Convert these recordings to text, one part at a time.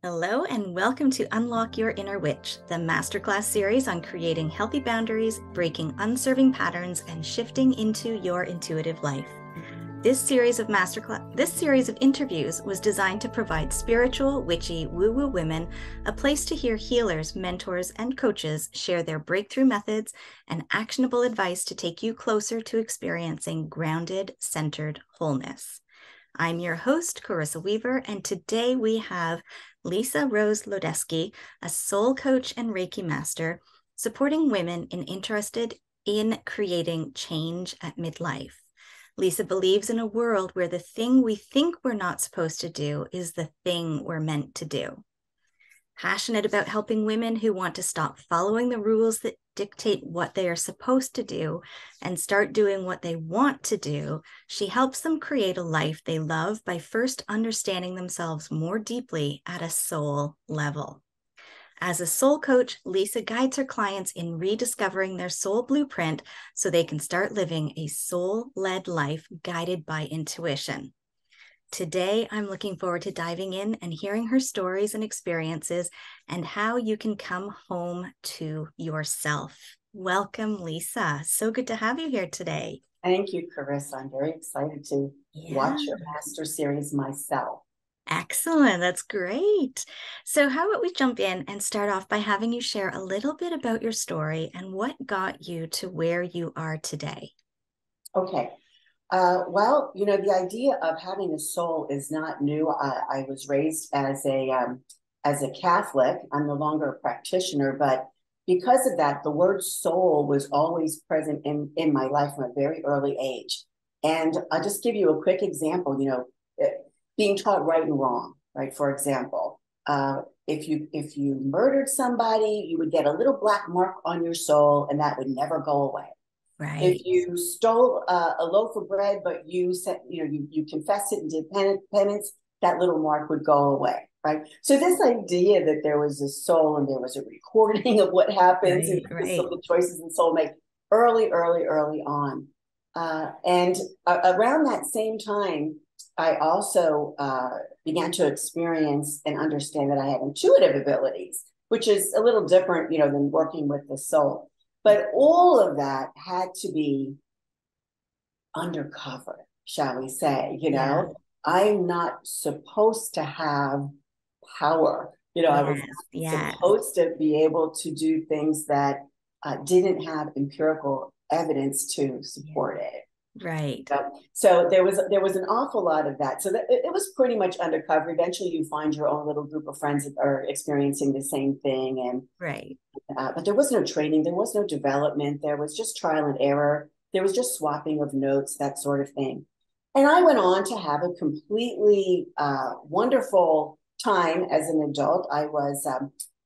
Hello, and welcome to Unlock Your Inner Witch, the Masterclass series on creating healthy boundaries, breaking unserving patterns, and shifting into your intuitive life. This series of interviews was designed to provide spiritual, witchy, woo-woo women a place to hear healers, mentors, and coaches share their breakthrough methods and actionable advice to take you closer to experiencing grounded, centered wholeness. I'm your host, Corissa Weaver, and today we have Lisa Rose Lodeski, a soul coach and Reiki master, supporting women interested in creating change at midlife. Lisa believes in a world where the thing we think we're not supposed to do is the thing we're meant to do. Passionate about helping women who want to stop following the rules that dictate what they are supposed to do and start doing what they want to do, she helps them create a life they love by first understanding themselves more deeply at a soul level. As a soul coach, Lisa guides her clients in rediscovering their soul blueprint so they can start living a soul-led life guided by intuition. Today, I'm looking forward to diving in and hearing her stories and experiences and how you can come home to yourself. Welcome, Lisa. So good to have you here today. Thank you, Carissa. I'm very excited to watch your master series myself. Excellent. That's great. So how about we jump in and start off by having you share a little bit about your story and what got you to where you are today? Okay. Well, the idea of having a soul is not new. I was raised as a Catholic. I'm no longer a practitioner, but because of that, the word soul was always present in my life from a very early age. And I'll just give you a quick example, being taught right and wrong, right? For example, if you murdered somebody, you would get a little black mark on your soul, and that would never go away. Right. If you stole a loaf of bread, but you said, you confessed it and did penance, that little mark would go away, right? So this idea that there was a soul and there was a recording of what happens and some of the choices the soul make early on. And around that same time, I also began to experience and understand that I had intuitive abilities, which is a little different, than working with the soul. But all of that had to be undercover, shall we say, I'm not supposed to have power. I was supposed to be able to do things that didn't have empirical evidence to support it. Right. So there was an awful lot of that. So that it was pretty much undercover. Eventually you find your own little group of friends that are experiencing the same thing. And but there was no training, there was no development, there was just trial and error, there was just swapping of notes, that sort of thing. And I went on to have a completely wonderful time as an adult. I was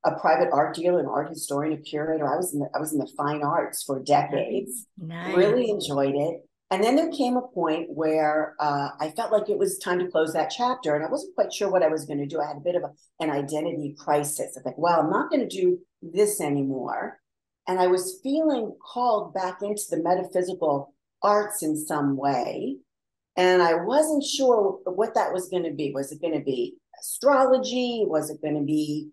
a private art dealer, an art historian, a curator. I was in the fine arts for decades. Nice. Really enjoyed it. And then there came a point where I felt like it was time to close that chapter, and I wasn't quite sure what I was going to do. I had a bit of an identity crisis. I think, well, I'm not going to do this anymore. And I was feeling called back into the metaphysical arts in some way. And I wasn't sure what that was going to be. Was it going to be astrology? Was it going to be,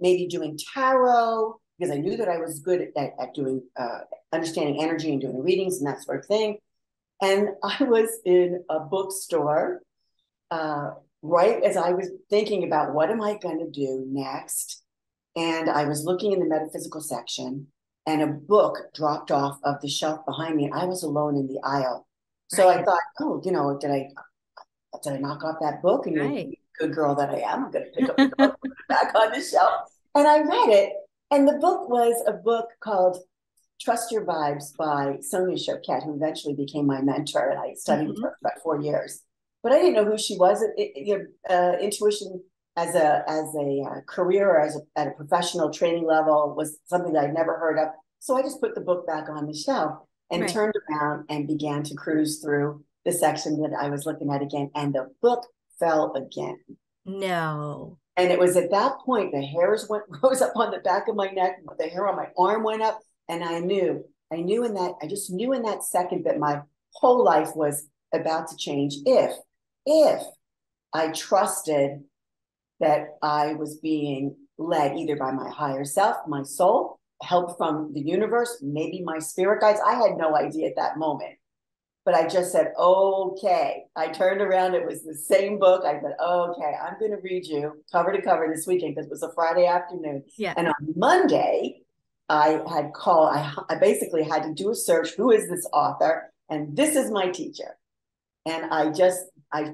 maybe doing tarot? Because I knew that I was good at doing understanding energy and doing readings and that sort of thing. And I was in a bookstore right as I was thinking about what am I going to do next. And I was looking in the metaphysical section, and a book dropped off of the shelf behind me. And I was alone in the aisle. So I thought, oh, did I knock off that book? And good girl that I am, I'm going to pick up the book, put it back on the shelf. And I read it. And the book was a book called Trust Your Vibes by Sonia Choquette, who eventually became my mentor. And I studied with her for about 4 years. But I didn't know who she was. Intuition as a career or at a professional training level was something that I'd never heard of. So I just put the book back on the shelf and turned around and began to cruise through the section that I was looking at again. And the book fell again. No. And it was at that point, the hairs rose up on the back of my neck, the hair on my arm went up. And I just knew in that second that my whole life was about to change if I trusted that I was being led either by my higher self, my soul, help from the universe, maybe my spirit guides. I had no idea at that moment. But I just said, okay. I turned around. It was the same book. I said, okay, I'm going to read you cover to cover this weekend because it was a Friday afternoon. Yeah. And on Monday, I had called, I basically had to do a search. Who is this author? And this is my teacher. And I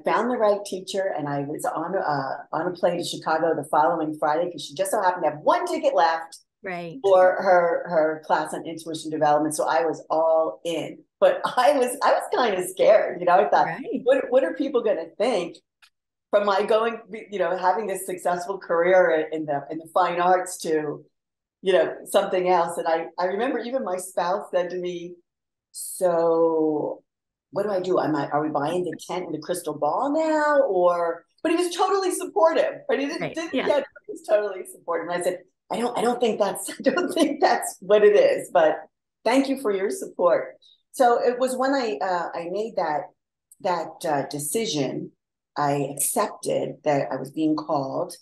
found the right teacher, and I was on a plane to Chicago the following Friday because she just so happened to have one ticket left for her class on intuition development. So I was all in. But I was kind of scared, you know. I thought, what are people going to think from my going, you know, having this successful career in the fine arts to, you know, something else. And I remember even my spouse said to me, "So what do I do? Are we buying the tent and the crystal ball now?" But he was totally supportive. But he didn't get it. He was totally supportive. And I said, I don't think that's what it is. But thank you for your support. So it was when I made that decision. I accepted that I was being called,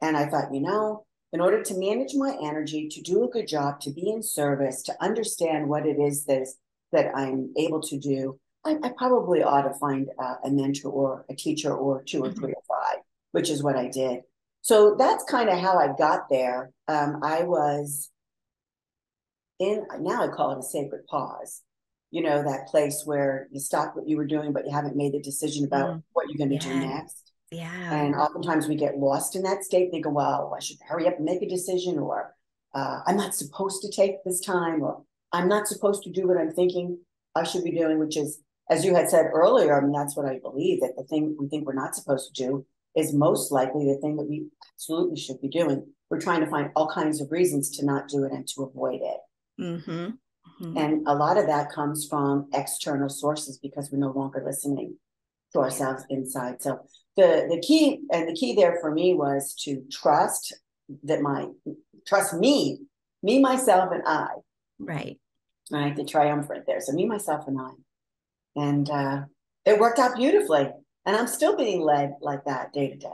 and I thought, you know, in order to manage my energy, to do a good job, to be in service, to understand what it is that I'm able to do, I probably ought to find a mentor or a teacher or two or three or five, which is what I did. So that's kind of how I got there. I was now I call it a sacred pause. You know, that place where you stop what you were doing, but you haven't made the decision about what you're going to do next. Yeah. And oftentimes we get lost in that state thinking, well, I should hurry up and make a decision, or I'm not supposed to take this time, or I'm not supposed to do what I'm thinking I should be doing, which is, as you had said earlier, I mean, that's what I believe, that the thing we think we're not supposed to do is most likely the thing that we absolutely should be doing. We're trying to find all kinds of reasons to not do it and to avoid it. Mm-hmm. Mm-hmm. And a lot of that comes from external sources because we're no longer listening to ourselves inside. So the key there for me was to trust me, myself, and I. Right. The triumvirate there. So me, myself, and I. And it worked out beautifully. And I'm still being led like that day to day.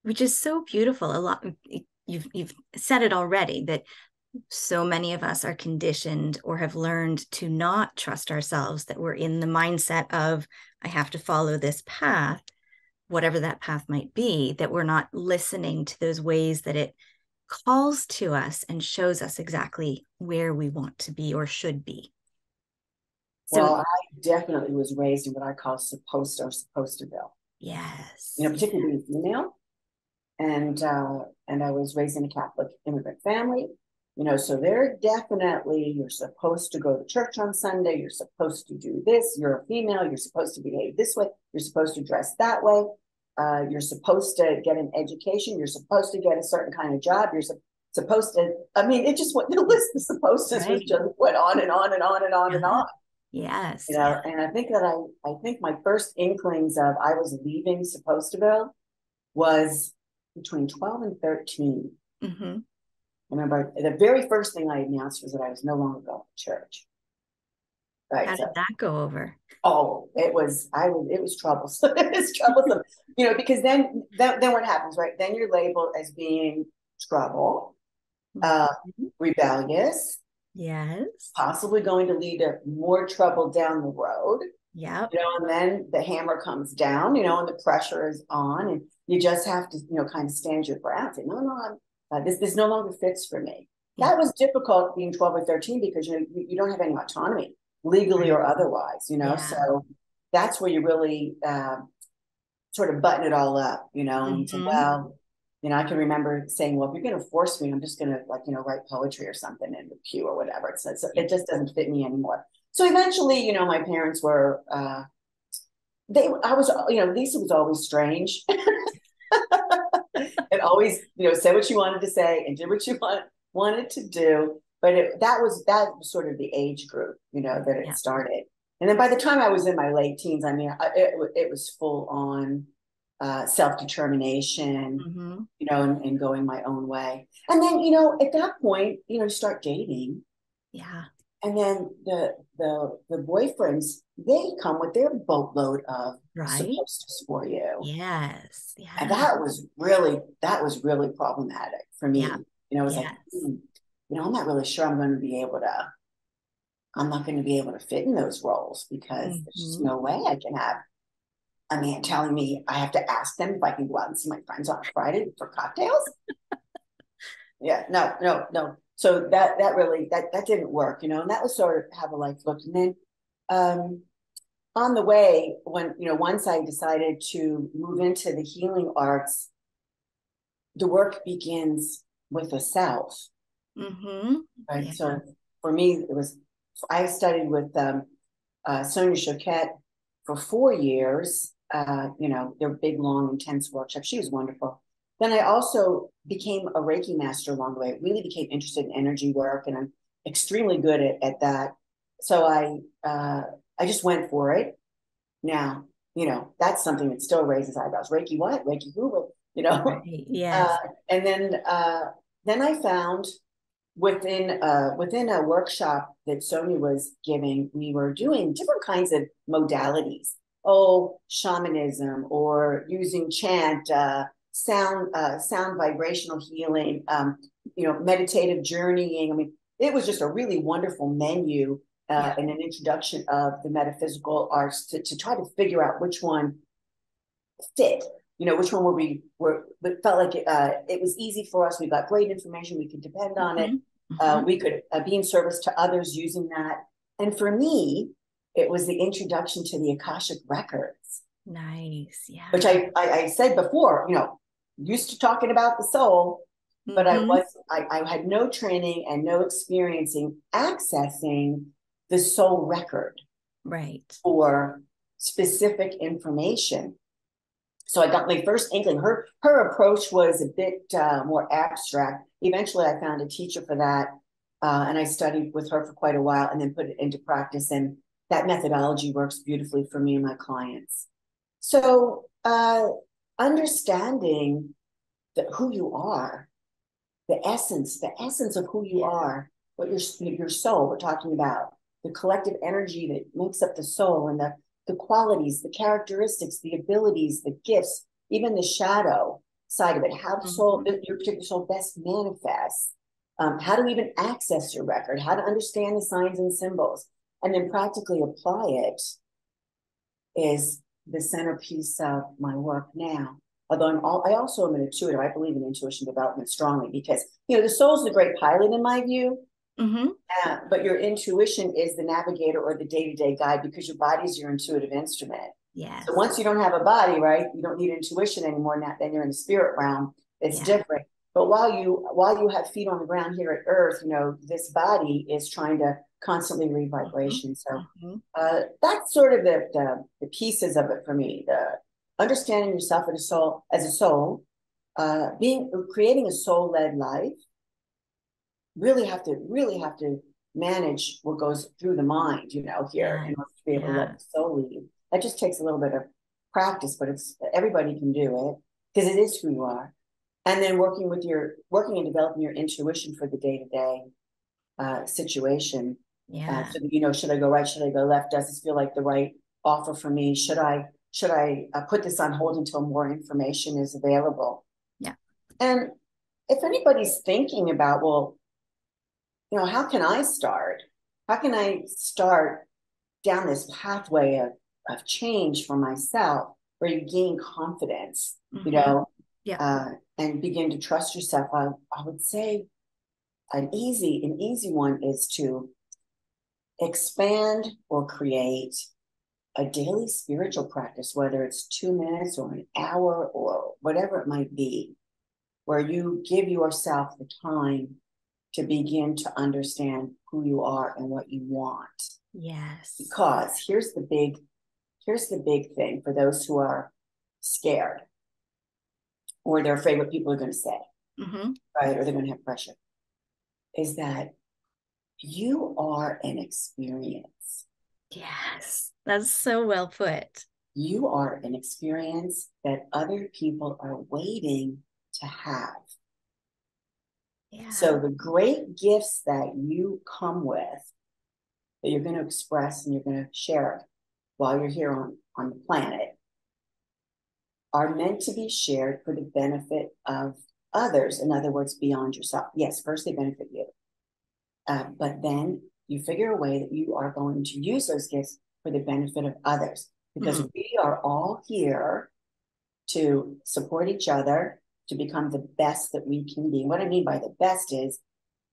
Which is so beautiful. A lot, you've said it already, that so many of us are conditioned or have learned to not trust ourselves, that we're in the mindset of, I have to follow this path, whatever that path might be, that we're not listening to those ways that it calls to us and shows us exactly where we want to be or should be. Well, I definitely was raised in what I call Suppostaville. Yes. You know, particularly being female. And I was raised in a Catholic immigrant family. You know, so they're definitely, you're supposed to go to church on Sunday. You're supposed to do this. You're a female. You're supposed to behave this way. You're supposed to dress that way. You're supposed to get an education. You're supposed to get a certain kind of job. You're supposed to, I mean, it just went, the list of supposed to just went on and on and on and on and on. Yes. You know, and I think my first inklings of I was leaving Suppostaville was between 12 and 13. Mm-hmm. I remember the very first thing I announced was that I was no longer going to church. Right. How did that go over? Oh, it was troublesome. It was troublesome, you know, because then what happens, right? Then you're labeled as being trouble, rebellious. Yes. Possibly going to lead to more trouble down the road. Yeah. You know, and then the hammer comes down, you know, and the pressure is on, and you just have to, you know, kind of stand your ground. Say, no, this no longer fits for me. Yeah. That was difficult being 12 or 13 because you don't have any autonomy legally or otherwise, you know. Yeah. So that's where you really sort of button it all up, you know. And so, well, you know, I can remember saying, well, if you're going to force me, I'm just going to, like, you know, write poetry or something in the pew or whatever. So it just doesn't fit me anymore. So eventually, you know, my parents were, Lisa was always strange and always, you know, said what she wanted to say and did what she wanted to do. But that was sort of the age group, you know, that it started. And then by the time I was in my late teens, I mean, it was full on self-determination, you know, and going my own way. And then, you know, at that point, you know, you start dating. Yeah. And then the boyfriends, they come with their boatload of Suppostaville for you. Yes. Yeah. And that was really problematic for me. Yeah. It was like, I'm not really sure I'm not going to be able to fit in those roles, because there's just no way I can have a man telling me I have to ask them if I can go out and see my friends on Friday for cocktails. Yeah, no. So that really didn't work, and that was sort of how the life looked. And then on the way, when once I decided to move into the healing arts, the work begins with the self. Right. Yeah. So for me, I studied with Sonia Choquette for 4 years. They're big, long, intense workshops. She was wonderful. Then I also became a Reiki master along the way. I really became interested in energy work, and I'm extremely good at that. So I just went for it. Now, that's something that still raises eyebrows. Reiki what? Reiki who? Right. Yes. And then I found within a workshop that Sonia was giving, we were doing different kinds of modalities. Shamanism, or using chant, sound vibrational healing, meditative journeying. I mean, it was just a really wonderful menu and an introduction of the metaphysical arts to try to figure out which one fit. Which one it felt like it was easy for us. We got great information. We could depend on it. We could be in service to others using that. And for me, it was the introduction to the Akashic records. Nice. Yeah. Which I said before, used to talking about the soul, but I had no training and no experience in accessing the soul record. Right. For specific information. So I got my first inkling. Her approach was a bit more abstract. Eventually, I found a teacher for that, and I studied with her for quite a while, and then put it into practice. And that methodology works beautifully for me and my clients. So understanding who you are, the essence of who you are, what your soul. We're talking about the collective energy that makes up the soul, and the qualities, the characteristics, the abilities, the gifts, even the shadow side of it, how the soul, your particular soul best manifests, how to even access your record, how to understand the signs and symbols, and then practically apply it is the centerpiece of my work now. Although I also am an intuitive. I believe in intuition development strongly, because, the soul's the great pilot in my view. But your intuition is the navigator or the day-to-day guide, because your body is your intuitive instrument. Yes. So once you don't have a body, right, you don't need intuition anymore. Now, then you're in the spirit realm. It's different. But while you have feet on the ground here at Earth, this body is trying to constantly read vibration. So that's sort of the pieces of it for me. The understanding yourself as a soul, creating a soul-led life. Really have to manage what goes through the mind, here, in order to be able to let the soul lead. That just takes a little bit of practice, but everybody can do it, because it is who you are. And then working and developing your intuition for the day-to-day situation. So that, should I go right? Should I go left? Does this feel like the right offer for me? Should I put this on hold until more information is available? Yeah. And if anybody's thinking about, well, how can I start? How can I start down this pathway of change for myself, where you gain confidence, and begin to trust yourself? I would say an easy one is to expand or create a daily spiritual practice, whether it's 2 minutes or an hour or whatever it might be, where you give yourself the time to begin to understand who you are and what you want. Yes. Because here's the big thing for those who are scared, or they're afraid what people are going to say, right? Or they're going to have pressure, is that you are an experience. Yes, that's so well put. You are an experience that other people are waiting to have. Yeah. So the great gifts that you come with that you're going to express and you're going to share while you're here on the planet are meant to be shared for the benefit of others. In other words, beyond yourself. Yes, first they benefit you. But then you figure a way that you are going to use those gifts for the benefit of others, because we are all here to support each other, to become the best that we can be. What I mean by the best is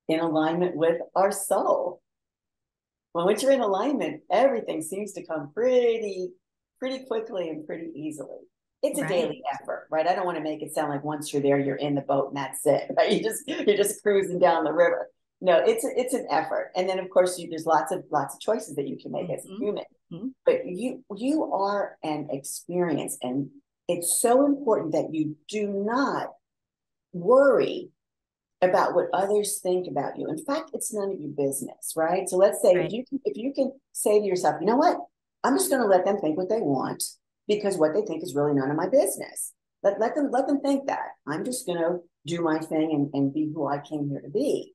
in alignment with our soul. Once you're in alignment, everything seems to come pretty quickly and pretty easily. It's a daily effort, right? I don't want to make it sound like once you're there, you're in the boat and that's it, right? You're just cruising down the river. No, it's an effort. And then of course there's lots of choices that you can make as a human. But you are an experience, and it's so important that you do not worry about what others think about you. In fact, it's none of your business, right? So let's say if you can say to yourself, you know what? I'm just going to let them think what they want, because what they think is really none of my business. Let them think that. I'm just going to do my thing and be who I came here to be.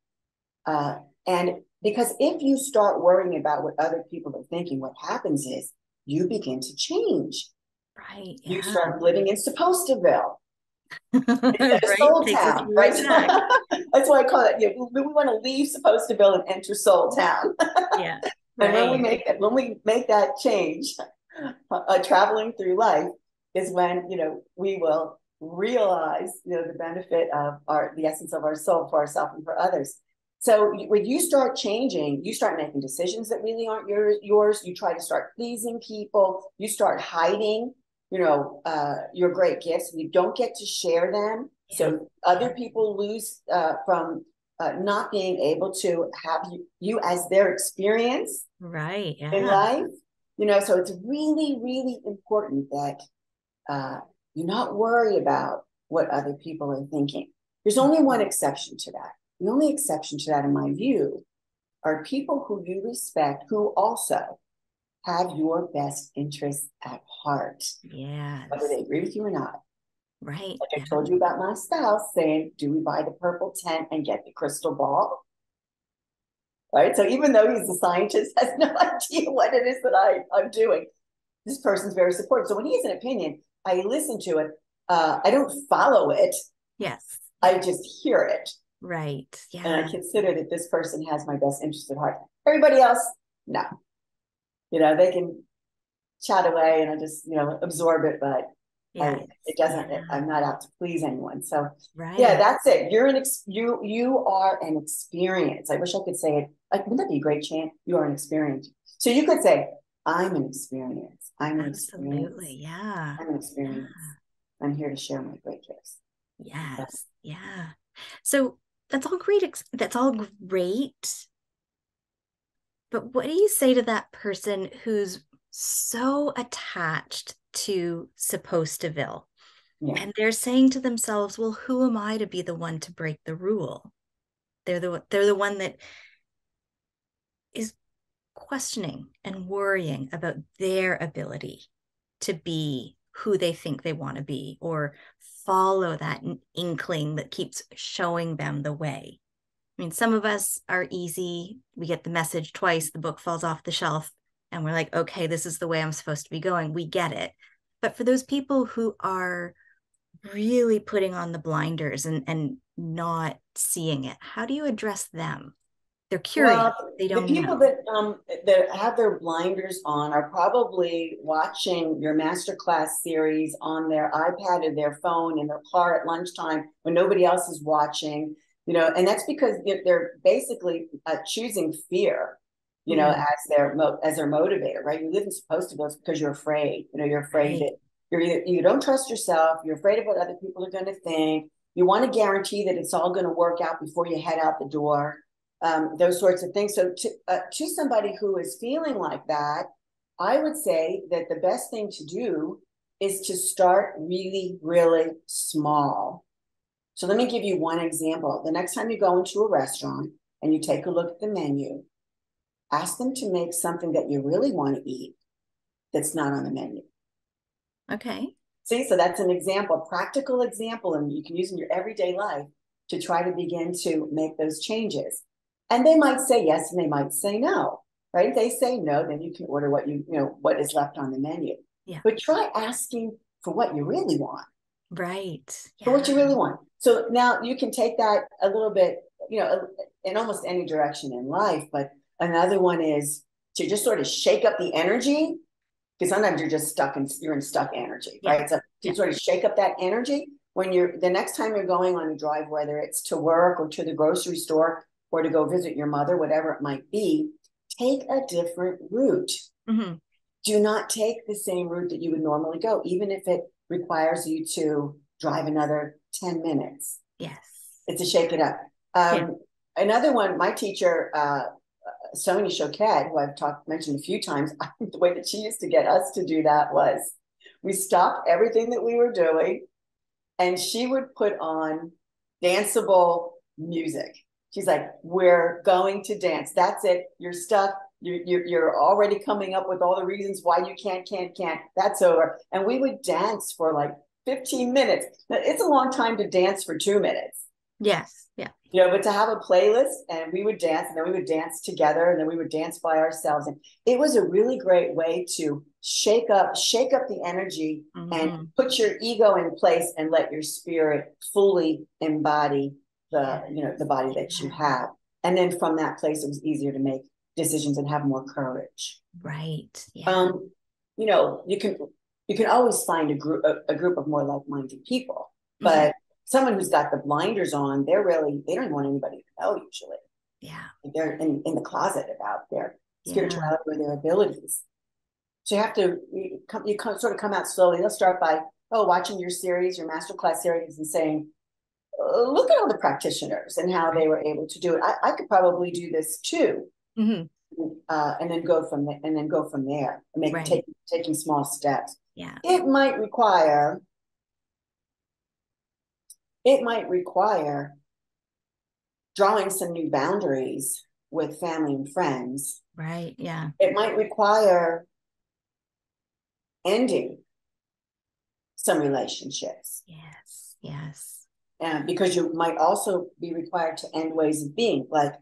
And because if you start worrying about what other people are thinking, what happens is you begin to change. Right. You start living in Suppostaville. Soul Town, right? That's why I call it. We want to leave Suppostaville and enter Soul Town. Yeah. And when we make that change, traveling through life is when we will realize the benefit of the essence of our soul for ourselves and for others. So when you start changing, you start making decisions that really aren't yours. You try to start pleasing people. You start hiding your great gifts. You don't get to share them. So other people lose from not being able to have you as their experience in life. So it's really, really important that you not worry about what other people are thinking. There's only one exception to that. The only exception to that, in my view, are people who you respect, who also have your best interests at heart. Yes. Whether they agree with you or not. Right. Like I told you about my spouse saying, do we buy the purple tent and get the crystal ball? Right. So even though he's a scientist, has no idea what it is that I'm doing, this person's very supportive. So when he has an opinion, I listen to it. I don't follow it. Yes. I just hear it. Right. Yeah. And I consider that this person has my best interest at heart. Everybody else, no. They can chat away and I just, absorb it, but it doesn't, I'm not out to please anyone. So yeah, that's it. You are an experience. I wish I could say it. Wouldn't that be a great chant? You are an experience. So you could say, I'm an experience. I'm an experience. Absolutely. Yeah. I'm an experience. Yeah. I'm here to share my great gifts. Yes. Yeah. So that's all great. That's all great. But what do you say to that person who's so attached to Suppostaville? And they're saying to themselves, well, who am I to be the one to break the rule? They're the one that is questioning and worrying about their ability to be who they think they want to be, or follow that inkling that keeps showing them the way. I mean, some of us are easy. We get the message twice, the book falls off the shelf, and we're like, okay, this is the way I'm supposed to be going. We get it. But for those people who are really putting on the blinders and not seeing it, how do you address them? They're curious. Well, they don't the people know. that have their blinders on are probably watching your Masterclass series on their iPad or their phone in their car at lunchtime when nobody else is watching. And that's because they're basically choosing fear, as their motivator, right? You live in Suppostaville because you're afraid. You're afraid that you don't trust yourself. You're afraid of what other people are going to think. You want to guarantee that it's all going to work out before you head out the door. Those sorts of things. So to somebody who is feeling like that, I would say that the best thing to do is to start really, really small. So let me give you one example. The next time you go into a restaurant and you take a look at the menu, ask them to make something that you really want to eat that's not on the menu. Okay. See, so that's an example, a practical example, and you can use in your everyday life to try to begin to make those changes. And they might say yes, and they might say no. right? If they say no, then you can order what what is left on the menu. Yeah. But try asking for what you really want. Right. For what you really want. So now you can take that a little bit, in almost any direction in life. But another one is to just sort of shake up the energy, because sometimes you're in stuck energy, right? So to sort of shake up that energy when the next time you're going on a drive, whether it's to work or to the grocery store or to go visit your mother, whatever it might be, take a different route. Mm-hmm. Do not take the same route that you would normally go, even if it requires you to drive another 10 minutes. Yes. It's a shake it up. Another one, my teacher, Sonia Choquette, who I've mentioned a few times, the way that she used to get us to do that was we stopped everything that we were doing and she would put on danceable music. She's like, we're going to dance. That's it. You're stuck. You're already coming up with all the reasons why you can't. That's over. And we would dance for like 15 minutes. Now, it's a long time to dance for 2 minutes. Yes. Yeah. But to have a playlist and we would dance and then we would dance together and then we would dance by ourselves. And it was a really great way to shake up the energy and put your ego in place and let your spirit fully embody the body that you have. And then from that place, it was easier to make decisions and have more courage. Right. Yeah. You can always find a group of more like-minded people, but someone who's got the blinders on, they don't even want anybody to know usually. Yeah. They're in the closet about their spirituality or their abilities. So you sort of come out slowly. They'll start by watching your Masterclass series and saying, look at all the practitioners and how they were able to do it. I could probably do this too. And then go from there and taking small steps. Yeah. It might require drawing some new boundaries with family and friends. Right. Yeah. It might require ending some relationships. Yes. Yes. And because you might also be required to end ways of being, like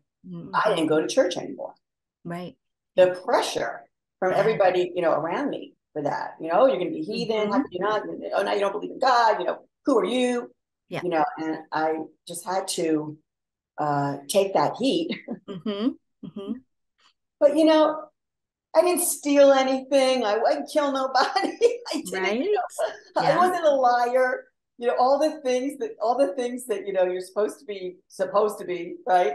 I didn't go to church anymore. Right. The pressure from everybody, around me for that, you're going to be heathen. How can you not? Oh, now you don't believe in God. Who are you? Yeah. And I just had to take that heat. But I didn't steal anything. I wouldn't kill nobody. I wasn't a liar. All the things that you're supposed to be right.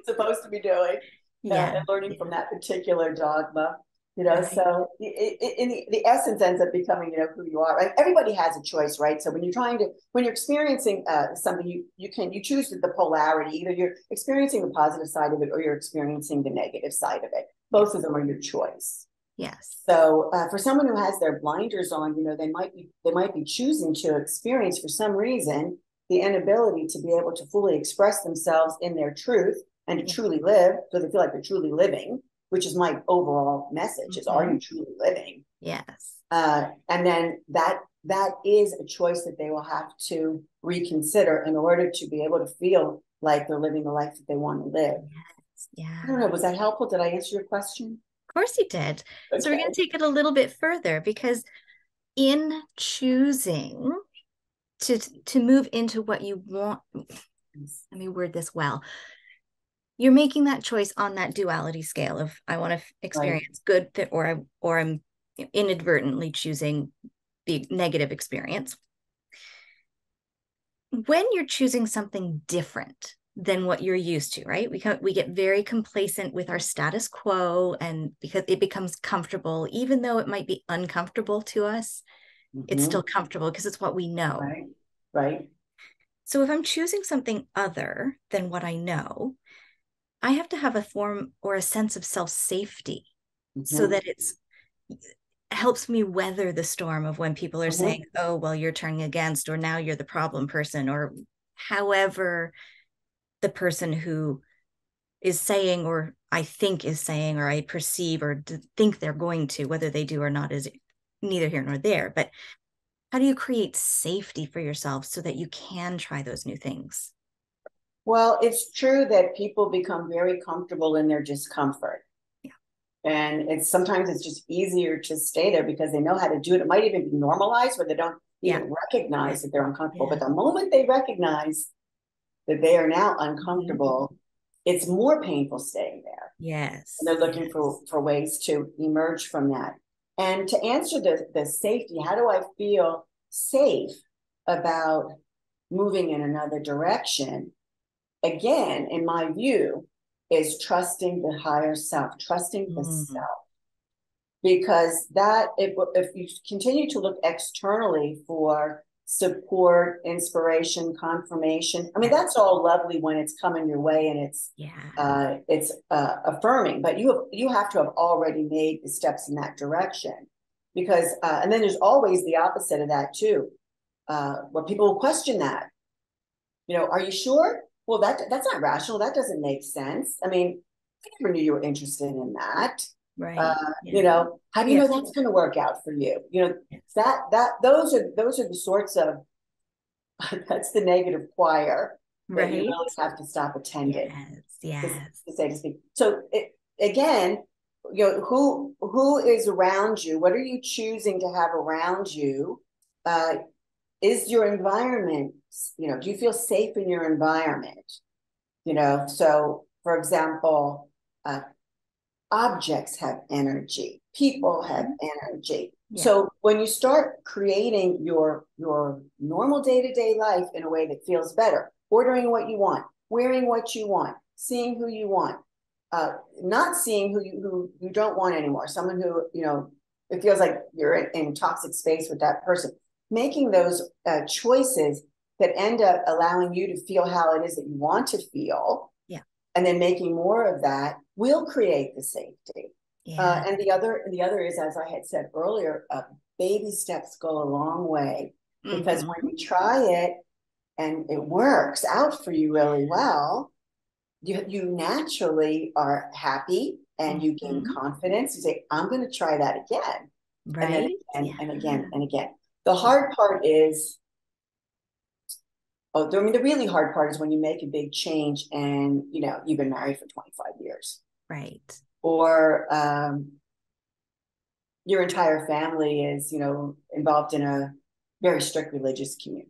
Supposed to be doing. And learning from that particular dogma. So the essence ends up becoming, who you are. Right? Everybody has a choice, right? So when you're experiencing something, you choose the polarity. Either you're experiencing the positive side of it, or you're experiencing the negative side of it. Both of them are your choice. Yes. So for someone who has their blinders on, they might be choosing to experience for some reason the inability to be able to fully express themselves in their truth and to truly live, so they feel like they're truly living, which is my overall message: is are you truly living? Yes. And then that is a choice that they will have to reconsider in order to be able to feel like they're living the life that they want to live. Yes. Yeah. I don't know. Was that helpful? Did I answer your question? Of course you did. Okay. So we're going to take it a little bit further, because in choosing to move into what you want, let me word this well. You're making that choice on that duality scale of I want to experience good, or I'm inadvertently choosing the negative experience. When you're choosing something different than what you're used to, right? We get very complacent with our status quo, and because it becomes comfortable, even though it might be uncomfortable to us, it's still comfortable because it's what we know. Right. So if I'm choosing something other than what I know, I have to have a form or a sense of self-safety so that it helps me weather the storm of when people are saying, oh, well, you're turning against, or now you're the problem person, or however the person who is saying, or I think is saying, or I perceive or think they're going to, whether they do or not is neither here nor there. But how do you create safety for yourself so that you can try those new things? Well, it's true that people become very comfortable in their discomfort. And sometimes it's just easier to stay there because they know how to do it. It might even be normalized where they don't even recognize that they're uncomfortable. But the moment they recognize that they are now uncomfortable, it's more painful staying there. Yes. And they're looking for ways to emerge from that. And to answer the safety, how do I feel safe about moving in another direction? Again, in my view, is trusting the higher self, trusting the self. Because that, if you continue to look externally for support, inspiration, confirmation, I mean, that's all lovely when it's coming your way and it's affirming, but you have to have already made the steps in that direction. Because and then there's always the opposite of that too, where people will question that. Are you sure? Well, that's not rational. That doesn't make sense. I mean, I never knew you were interested in that. Right. How do you know that's going to work out for you? Those are the sorts of that's the negative choir that you really have to stop attending. Yes. To speak. So again, who is around you? What are you choosing to have around you? Is your environment, do you feel safe in your environment? So for example, objects have energy, people have energy. So when you start creating your normal day-to-day life in a way that feels better, ordering what you want, wearing what you want, seeing who you want, not seeing who you don't want anymore, someone who, it feels like you're in toxic space with that person, making those choices that end up allowing you to feel how it is that you want to feel, and then making more of that will create the safety. And the other is, as I had said earlier, baby steps go a long way, because when you try it and it works out for you really well, you naturally are happy and you gain confidence. You say, I'm going to try that again. Right. And again and again. The hard part is, the really hard part is when you make a big change and, you've been married for 25 years. Right. Or your entire family is, involved in a very strict religious community.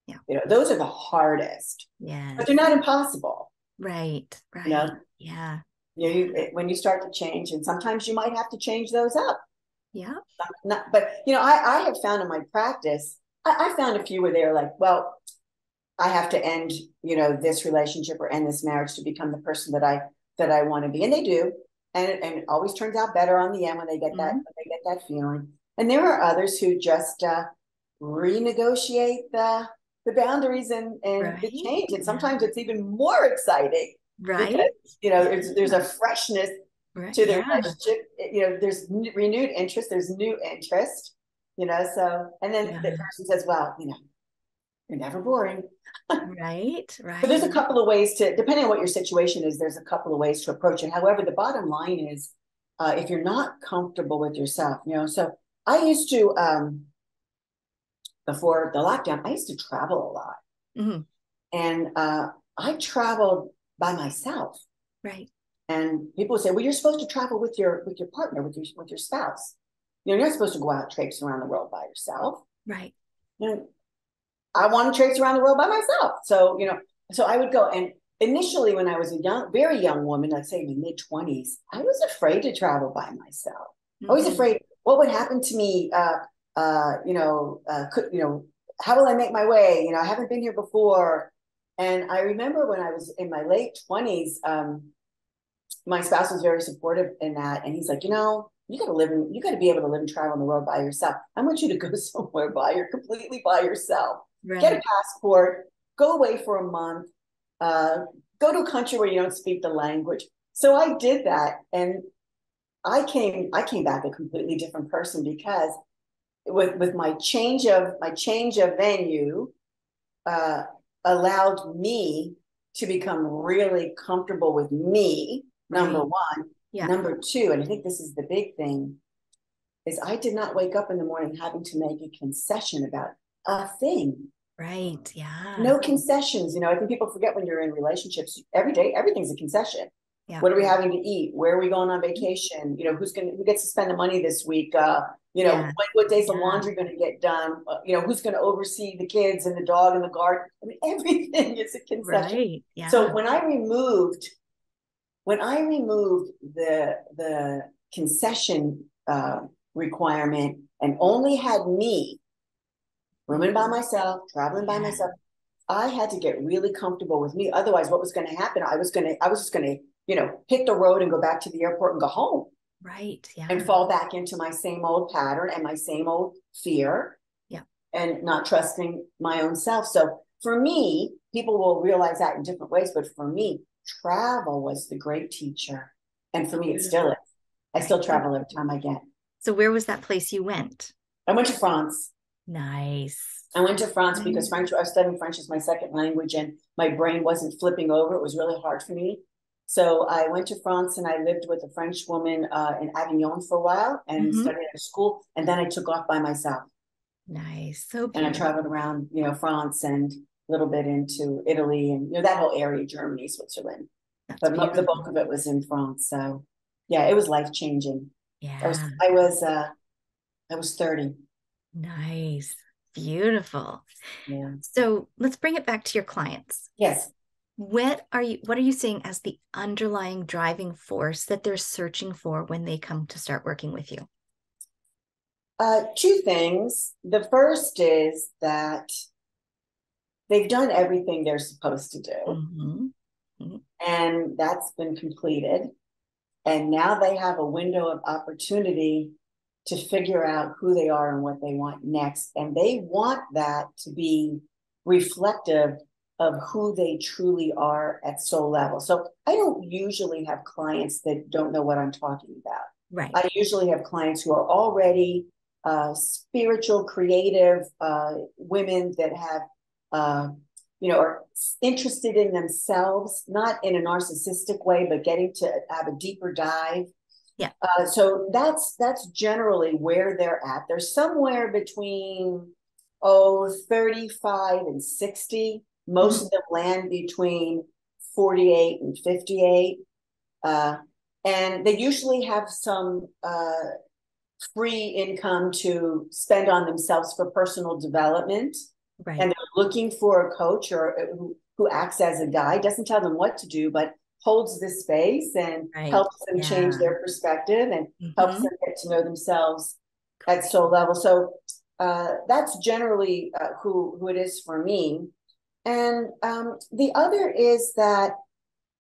Yeah. Those are the hardest. Yeah. But they're not impossible. Right. Yeah. When you start to change, and sometimes you might have to change those up. Yeah. But I have found in my practice, I found a few where they're like, well, I have to end, this relationship or end this marriage to become the person that I want to be. And they do. And it always turns out better on the end when they get that feeling. And there are others who just renegotiate the boundaries and the change. And sometimes it's even more exciting. Right. Because, there's a freshness to the relationship. There's renewed interest, there's new interest, so, and then the person says, well, you're never boring. Right. But there's a couple of ways to, depending on what your situation is, there's a couple of ways to approach it. However, the bottom line is, if you're not comfortable with yourself, so I used to, before the lockdown, I used to travel a lot. And I traveled by myself. Right. And people would say, well, you're supposed to travel with your partner, with your spouse. You're not supposed to go out traipsing around the world by yourself. Right. I want to traipse around the world by myself. So, so I would go. And initially, when I was a very young woman, let's say in the mid-20s, I was afraid to travel by myself. I was afraid what would happen to me. How will I make my way? I haven't been here before. And I remember when I was in my late 20s, my spouse was very supportive in that. And he's like, you got to be able to live and travel on the road by yourself. I want you to go somewhere completely by yourself. Right. Get a passport, go away for a month, go to a country where you don't speak the language. So I did that. And I came back a completely different person, because with my change of venue, allowed me to become really comfortable with me, number one. Yeah. Number two, and I think this is the big thing, is I did not wake up in the morning having to make a concession about a thing. Right. Yeah. No concessions. I think people forget when you're in relationships, every day, everything's a concession. Yeah. What are we having to eat? Where are we going on vacation? You know, who gets to spend the money this week? You know, what days the laundry going to get done? You know, who's going to oversee the kids and the dog and the garden? I mean, everything is a concession. Right. Yeah. So when I removed the concession requirement and only had me rooming by myself, traveling by myself, I had to get really comfortable with me. Otherwise, what was going to happen? I was just going to, you know, hit the road and go back to the airport and go home. Right. Yeah. And fall back into my same old pattern and my same old fear. Yeah. And not trusting my own self. So for me, people will realize that in different ways. But for me, travel was the great teacher. And for me, it still is. I still travel every time I get. So where was that place you went? I went to France. Nice. I went to France because I was studying French as my second language and my brain wasn't flipping over. It was really hard for me. So I went to France and I lived with a French woman in Avignon for a while and studied at a school. And then I took off by myself. Nice. So beautiful. And I traveled around, you know, France and a little bit into Italy and, you know, that whole area, Germany, Switzerland. But the bulk of it was in France. So yeah, it was life-changing. Yeah. I was 30. Nice. Beautiful. Yeah. So let's bring it back to your clients. Yes. What are you seeing as the underlying driving force that they're searching for when they come to start working with you? Two things. The first is that they've done everything they're supposed to do. And that's been completed. And now they have a window of opportunity to figure out who they are and what they want next. And they want that to be reflective of who they truly are at soul level. So I don't usually have clients that don't know what I'm talking about. Right. I usually have clients who are already spiritual, creative women that have, you know, are interested in themselves, not in a narcissistic way, but getting to have a deeper dive. Yeah. So that's generally where they're at. They're somewhere between 35 and 60. Most of them land between 48 and 58. And they usually have some free income to spend on themselves for personal development. Right. And they're looking for a coach or who acts as a guide, doesn't tell them what to do, but holds this space and helps them change their perspective and helps them get to know themselves at soul level. So that's generally who it is for me. And the other is that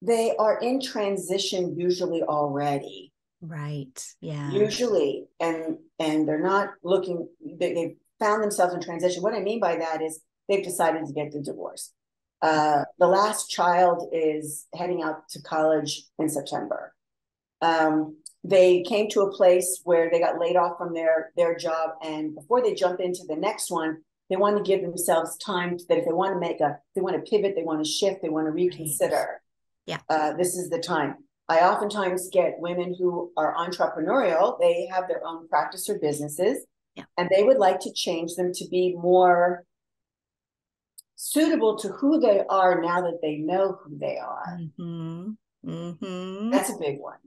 they are in transition usually already. Right. Yeah. Usually, and they're not looking, they've found themselves in transition. What I mean by that is they've decided to get the divorce. The last child is heading out to college in September. They came to a place where they got laid off from their job. And before they jump into the next one, they want to give themselves time that if they want to they want to pivot, they want to shift, they want to reconsider. Yeah. This is the time. I oftentimes get women who are entrepreneurial. They have their own practice or businesses, and they would like to change them to be more suitable to who they are now that they know who they are. That's a big one.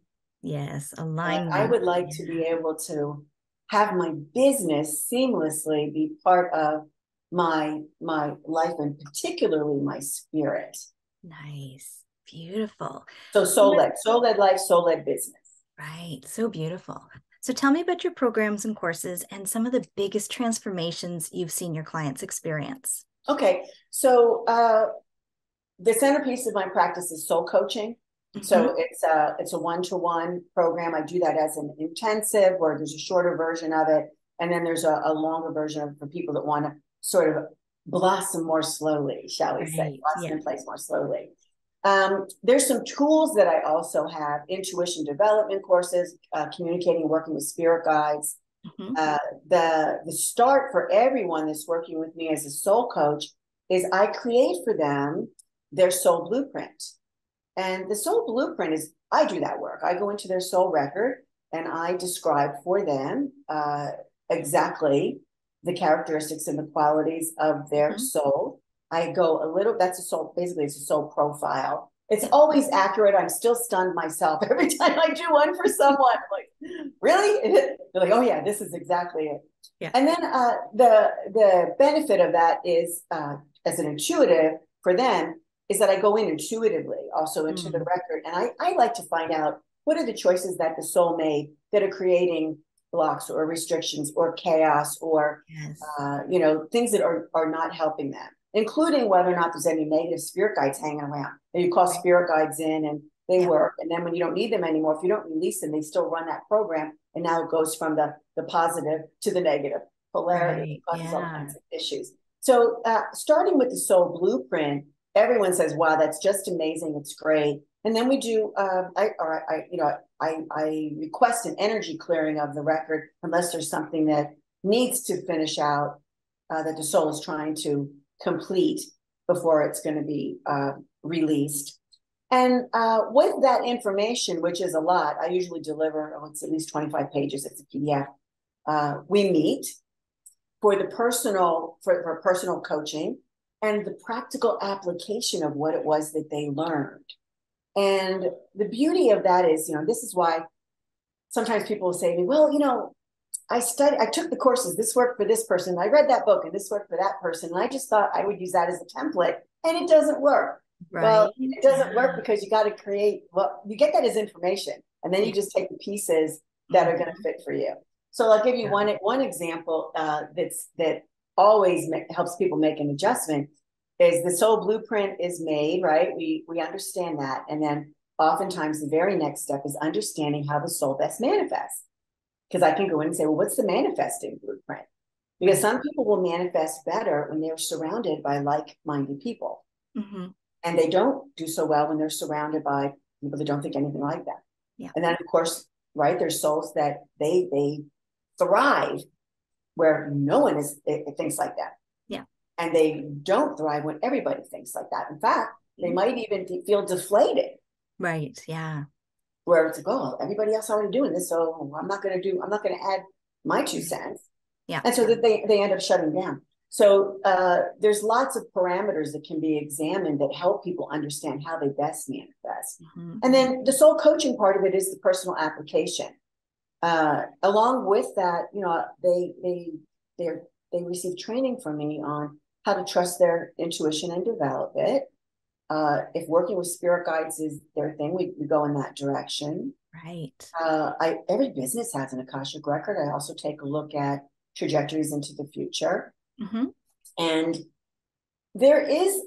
Yes, alignment. I would like to be able to have my business seamlessly be part of my life and particularly my spirit. Nice. Beautiful. So soul-led life, soul-led business. Right. So beautiful. So tell me about your programs and courses and some of the biggest transformations you've seen your clients experience. Okay. So the centerpiece of my practice is soul coaching. So it's a one-to-one program. I do that as an intensive where there's a shorter version of it. And then there's a longer version for people that want to sort of blossom more slowly, shall we say, blossom in place more slowly. There's some tools that I also have, intuition development courses, communicating, working with spirit guides. The start for everyone that's working with me as a soul coach is I create for them their soul blueprint. And the soul blueprint is, I do that work. I go into their soul record and I describe for them exactly the characteristics and the qualities of their soul. I go a little, that's a soul, basically it's a soul profile. It's always accurate. I'm still stunned myself every time I do one for someone. I'm like, really? They're like, oh yeah, this is exactly it. Yeah. And then the benefit of that is, as an intuitive for them, is that I go in intuitively also into the record. And I like to find out what are the choices that the soul made that are creating blocks or restrictions or chaos or, yes. Things that are not helping them, including whether or not there's any negative spirit guides hanging around. And you call spirit guides in and they work. And then when you don't need them anymore, if you don't release them, they still run that program. And now it goes from the positive to the negative polarity, causes all kinds of issues. So starting with the soul blueprint, everyone says, wow, that's just amazing. It's great. And then we do, I request an energy clearing of the record unless there's something that needs to finish out that the soul is trying to complete before it's going to be released. And with that information, which is a lot, I usually deliver, it's at least 25 pages, it's a PDF. We meet for the personal, for personal coaching and the practical application of what it was that they learned. And the beauty of that is, this is why sometimes people will say to me, well, I took the courses, this worked for this person. I read that book and this worked for that person. And I just thought I would use that as a template, and it doesn't work. Right. Well, it doesn't work because you got to create, you get that as information, and then you just take the pieces that are going to fit for you. So I'll give you one example that always helps people make an adjustment is the soul blueprint is made, right? We understand that. And then oftentimes the very next step is understanding how the soul best manifests. Because I can go in and say, well, what's the manifesting blueprint? Because some people will manifest better when they're surrounded by like-minded people. Mm-hmm. And they don't do so well when they're surrounded by people that don't think anything like that. Yeah. And then, of course, right, there's souls that they thrive where no one thinks like that. Yeah. And they don't thrive when everybody thinks like that. In fact, they might even feel deflated. Right. Yeah. Where it's like, oh, everybody else already doing this, so I'm not going to add my 2 cents. Yeah. And so that they end up shutting down. So there's lots of parameters that can be examined that help people understand how they best manifest. Mm-hmm. And then the soul coaching part of it is the personal application. Along with that, they receive training from me on how to trust their intuition and develop it. If working with spirit guides is their thing, we go in that direction. Right. Every business has an Akashic record. I also take a look at trajectories into the future. Mm-hmm. And there is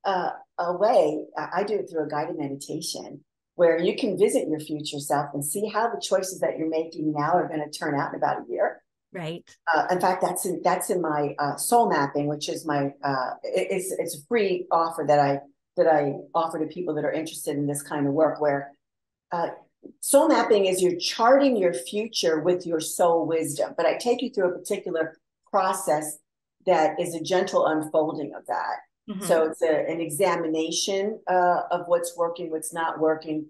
a way, I do it through a guided meditation where you can visit your future self and see how the choices that you're making now are going to turn out in about a year. Right. In fact, that's in my soul mapping, which is my it's a free offer that I offer to people that are interested in this kind of work. Where soul mapping is you're charting your future with your soul wisdom, but I take you through a particular process that is a gentle unfolding of that. Mm-hmm. So it's an examination of what's working, what's not working,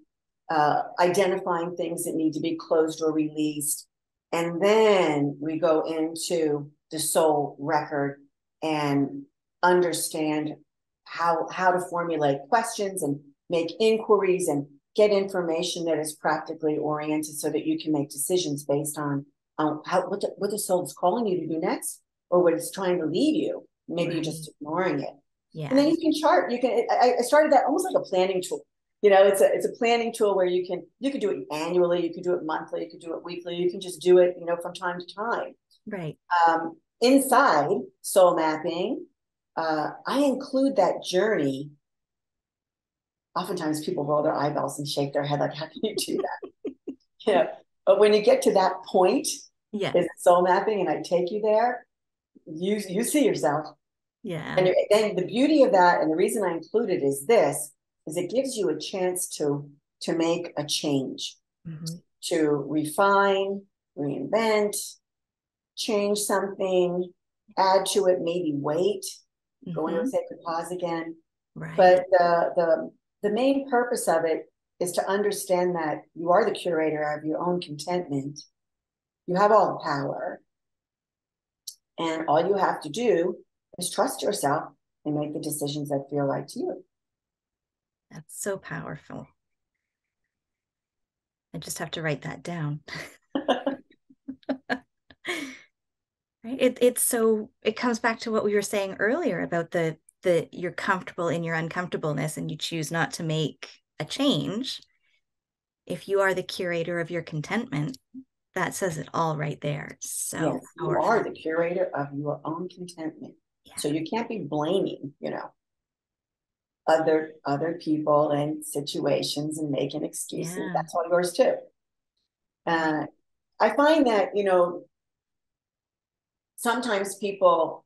identifying things that need to be closed or released. And then we go into the soul record and understand how to formulate questions and make inquiries and get information that is practically oriented so that you can make decisions based on what the soul is calling you to do next or what it's trying to lead you. Maybe you're just ignoring it. Yeah. And then you can chart. I started that almost like a planning tool. It's a planning tool where you can do it annually, you can do it monthly, you can do it weekly, you can just do it, from time to time. Right. Inside soul mapping, I include that journey. Oftentimes people roll their eyeballs and shake their head like, how can you do that? But when you get to that point, is soul mapping, and I take you there, you see yourself. Yeah. And then the beauty of that, and the reason I include it is it gives you a chance to make a change, mm-hmm. to refine, reinvent, change something, add to it, maybe wait, mm-hmm. go into a sacred pause again. Right. But the main purpose of it is to understand that you are the curator of your own contentment. You have all the power. And all you have to do is trust yourself and make the decisions that feel right to you. That's so powerful. I just have to write that down. Right? It comes back to what we were saying earlier about the you're comfortable in your uncomfortableness and you choose not to make a change. If you are the curator of your contentment, that says it all right there. So yes, you are the curator of your own contentment. Yeah. So you can't be blaming, other people and situations and making excuses. Yeah. That's all yours too. I find that, sometimes people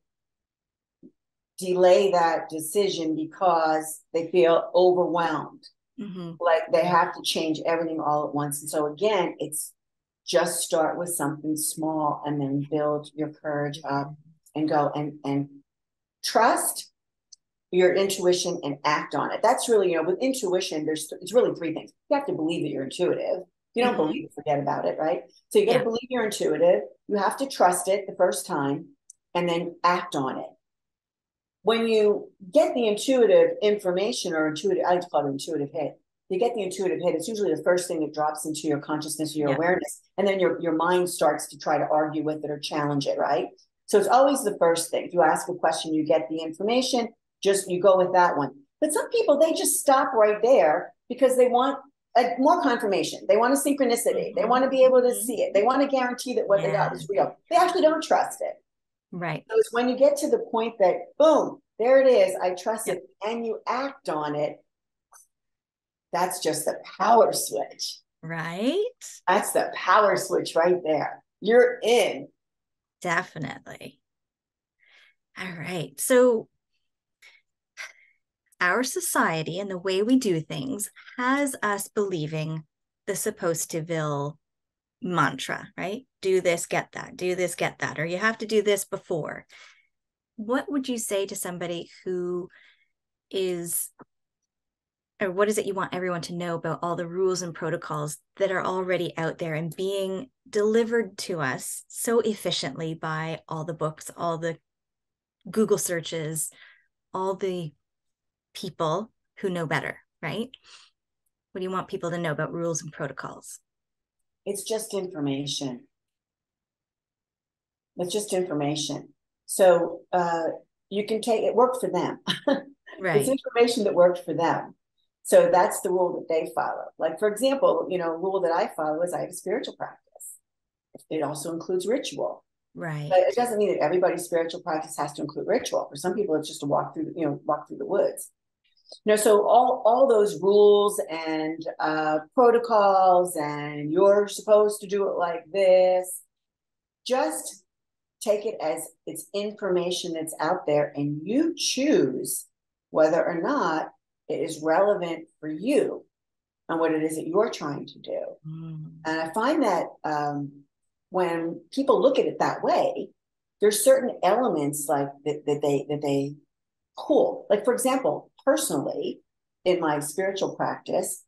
delay that decision because they feel overwhelmed. Mm-hmm. Like they have to change everything all at once. And so again, it's just start with something small and then build your courage up and go and trust your intuition and act on it. That's really, with intuition, it's really three things. You have to believe that you're intuitive. If you don't mm-hmm. believe it, forget about it, right? So you got to believe you're intuitive. You have to trust it the first time and then act on it. When you get the intuitive information or intuitive, I like to call it intuitive hit. You get the intuitive hit, it's usually the first thing that drops into your consciousness or your awareness. And then your mind starts to try to argue with it or challenge it, right? So it's always the first thing. If you ask a question, you get the information, you go with that one. But some people, they just stop right there because they want more confirmation. They want a synchronicity. Mm-hmm. They want to be able to see it. They want to guarantee that what they got was real. They actually don't trust it. Right. So it's when you get to the point that, boom, there it is. I trust it. And you act on it. That's just the power switch. Right. That's the power switch right there. You're in. Definitely. All right. So our society and the way we do things has us believing the Suppostaville mantra, right? Do this, get that, do this, get that, or you have to do this before. What would you say to somebody who is, or what is it you want everyone to know about all the rules and protocols that are already out there and being delivered to us so efficiently by all the books, all the Google searches, all the people who know better, right? What do you want people to know about rules and protocols? It's just information. It's just information. So you can take it, worked for them. Right. It's information that worked for them. So that's the rule that they follow. Like, for example, a rule that I follow is I have a spiritual practice. It also includes ritual. Right. But it doesn't mean that everybody's spiritual practice has to include ritual. For some people, it's just to walk through the woods. So all those rules and protocols, and you're supposed to do it like this, just take it as it's information that's out there, and you choose whether or not it is relevant for you and what it is that you're trying to do. Mm. And I find that when people look at it that way, there's certain elements like that they pull. Like, for example, personally, in my spiritual practice,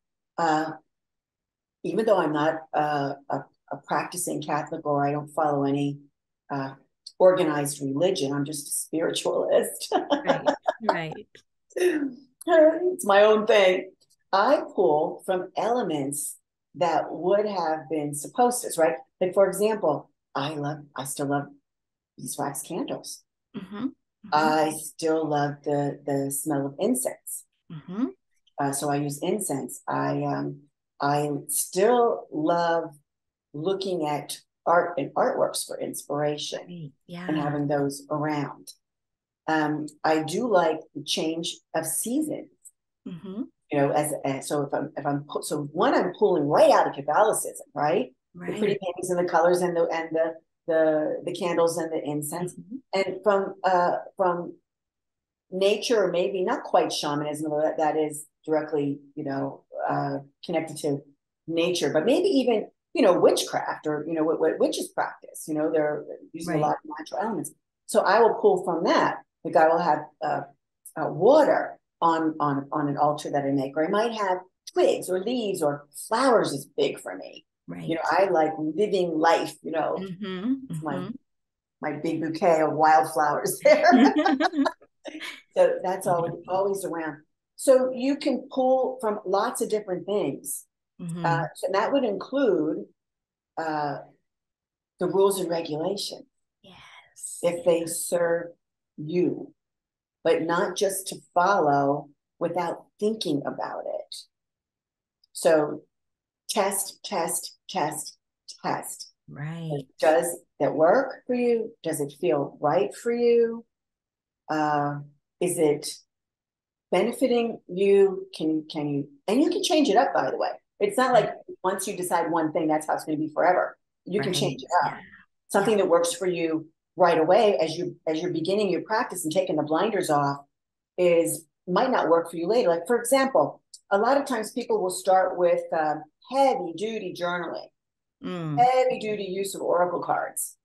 even though I'm not a practicing Catholic or I don't follow any organized religion, I'm just a spiritualist. Right. It's my own thing. I pull from elements that would have been supposed, right? Like, for example, I still love beeswax candles. Mm-hmm. Mm-hmm. I still love the smell of incense. Mm-hmm. So I use incense. I still love looking at art and artworks for inspiration, and having those around. I do like the change of seasons. Mm-hmm. So I'm pulling right out of Catholicism, right? The pretty paintings and the colors and the candles and the incense, mm-hmm. and from nature, or maybe not quite shamanism, although that is directly connected to nature, but maybe even witchcraft, or what witches practice. They're using a lot of natural elements. So I will pull from that. Like, I will have water on an altar that I make, or I might have twigs or leaves, or flowers is big for me. Right. I like living life. Mm-hmm. It's my big bouquet of wildflowers there. So that's always around. So you can pull from lots of different things. Mm-hmm. And that would include the rules and regulations. Yes. If they serve you, but not just to follow without thinking about it. So test, test, test, test. Right. Does that work for you? Does it feel right for you? Is it benefiting you? Can you, and you can change it up, by the way. It's not like once you decide one thing, that's how it's going to be forever. You can change it up. Something that works for you right away as you're beginning your practice and taking the blinders off might not work for you later. Like, for example, a lot of times people will start with heavy duty journaling, heavy duty use of oracle cards,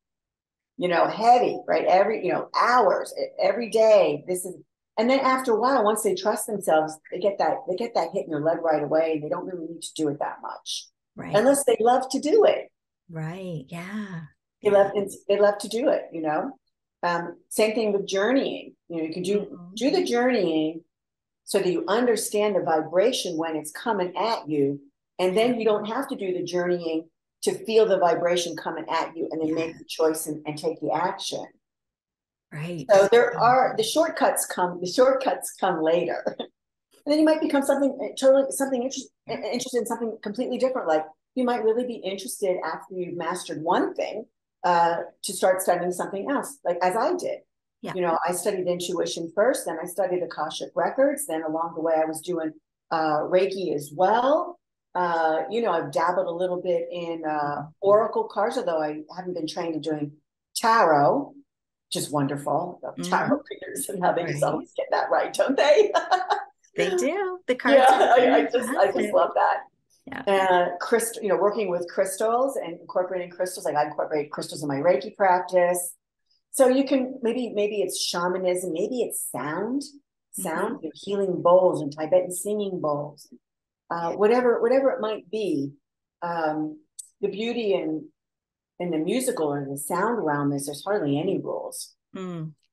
heavy, right? Hours every day. And then after a while, once they trust themselves, they get that hit in their leg right away. And they don't really need to do it that much, right? Unless they love to do it. Right. Yeah. They love to do it, Same thing with journeying. You can do the journeying so that you understand the vibration when it's coming at you. And then you don't have to do the journeying to feel the vibration coming at you and then make the choice and take the action. Right. So the shortcuts come later. And then you might become interested in something completely different. Like you might really be interested after you've mastered one thing to start studying something else, like as I did. Yeah. I studied intuition first, then I studied Akashic records. Then along the way, I was doing Reiki as well. I've dabbled a little bit in oracle cards, although I haven't been trained in doing tarot, which is wonderful. Tarot readers and how they just always get that right, don't they? They do. The cards. Yeah, I just love that. Yeah. Working with crystals and incorporating crystals. Like I incorporate crystals in my Reiki practice. So you can maybe it's shamanism, maybe it's sound, healing bowls and Tibetan singing bowls, whatever it might be. The beauty in the musical or the sound realm is there's hardly any rules.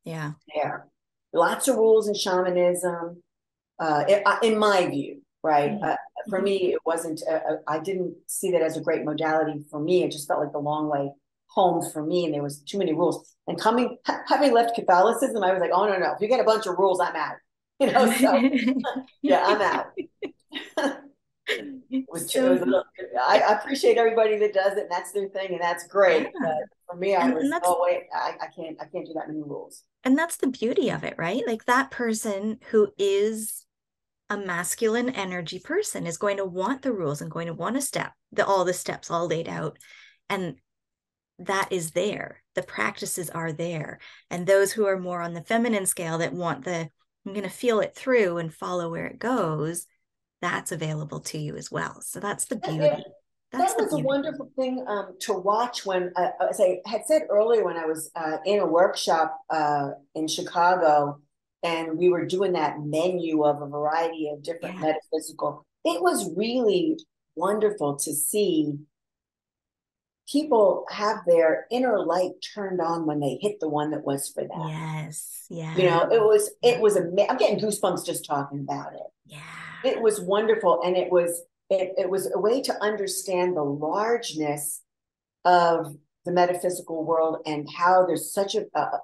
Yeah. There, lots of rules in shamanism, in my view. Right. For me, it wasn't, I didn't see that as a great modality for me. It just felt like the long way home for me. And there was too many rules. And having left Catholicism, I was like, oh, no. If you get a bunch of rules, I'm out. So yeah, I'm out. I appreciate everybody that does it. And that's their thing. And that's great. Yeah. But for me, I can't do that many rules. And that's the beauty of it, right? Like that person who is a masculine energy person is going to want the rules and going to want all the steps all laid out. And that is there. The practices are there. And those who are more on the feminine scale that want I'm going to feel it through and follow where it goes, that's available to you as well. So that's the beauty. That was a wonderful thing to watch when, as I had said earlier, when I was in a workshop in Chicago, and we were doing that menu of a variety of different metaphysical. It was really wonderful to see people have their inner light turned on when they hit the one that was for them. Yes. Yeah. It was I'm getting goosebumps just talking about it. Yeah. It was wonderful. And it was a way to understand the largeness of the metaphysical world and how there's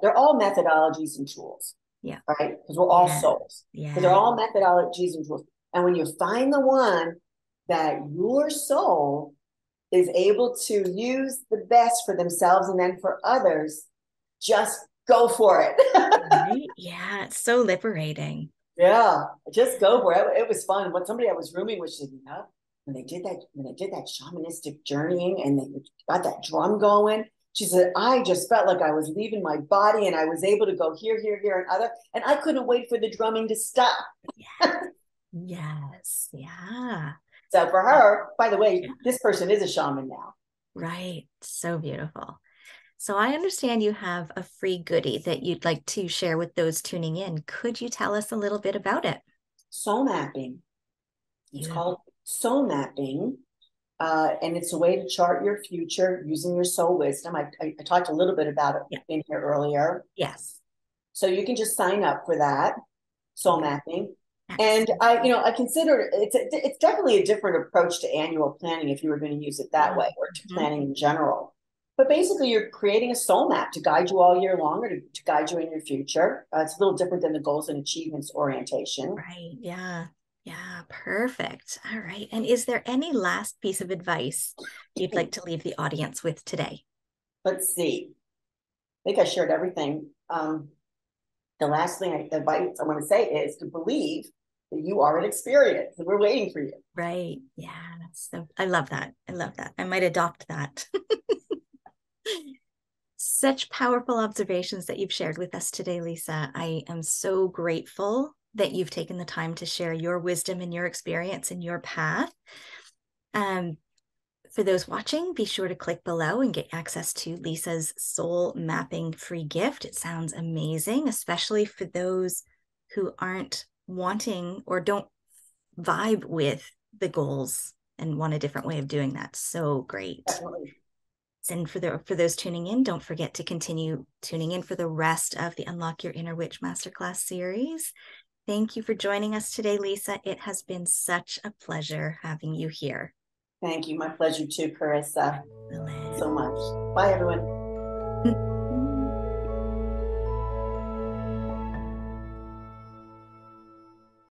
they're all methodologies and tools. Yeah. Right. Because we're all souls. Yeah. Because they're all methodologies and tools. And when you find the one that your soul is able to use the best for themselves and then for others, just go for it. Right? Yeah. It's so liberating. Yeah. Just go for it. It was fun. But somebody I was rooming with said, when they did that shamanistic journeying and they got that drum going, she said, I just felt like I was leaving my body and I was able to go here, and other. And I couldn't wait for the drumming to stop. Yes. Yeah. So for her, by the way, this person is a shaman now. Right. So beautiful. So I understand you have a free goodie that you'd like to share with those tuning in. Could you tell us a little bit about it? Soul mapping. It's called soul mapping. And it's a way to chart your future using your soul wisdom. I talked a little bit about it in here earlier. Yes. So you can just sign up for that, soul mapping. And I consider it's definitely a different approach to annual planning if you were going to use it that way, or to planning in general. But basically, you're creating a soul map to guide you all year long, or to guide you in your future. It's a little different than the goals and achievements orientation. Right. Yeah. Yeah. Perfect. All right. And is there any last piece of advice you'd like to leave the audience with today? Let's see. I think I shared everything. The last advice I want to say is to believe that you are an experience and we're waiting for you. Right. Yeah. So I love that. I love that. I might adopt that. Such powerful observations that you've shared with us today, Lisa. I am so grateful that you've taken the time to share your wisdom and your experience and your path. For those watching, be sure to click below and get access to Lisa's soul mapping free gift. It sounds amazing, especially for those who aren't wanting or don't vibe with the goals and want a different way of doing that. So great. Definitely. And for those tuning in, don't forget to continue tuning in for the rest of the Unlock Your Inner Witch Masterclass series. Thank you for joining us today, Lisa. It has been such a pleasure having you here. Thank you. My pleasure too, Carissa. So much. Bye, everyone.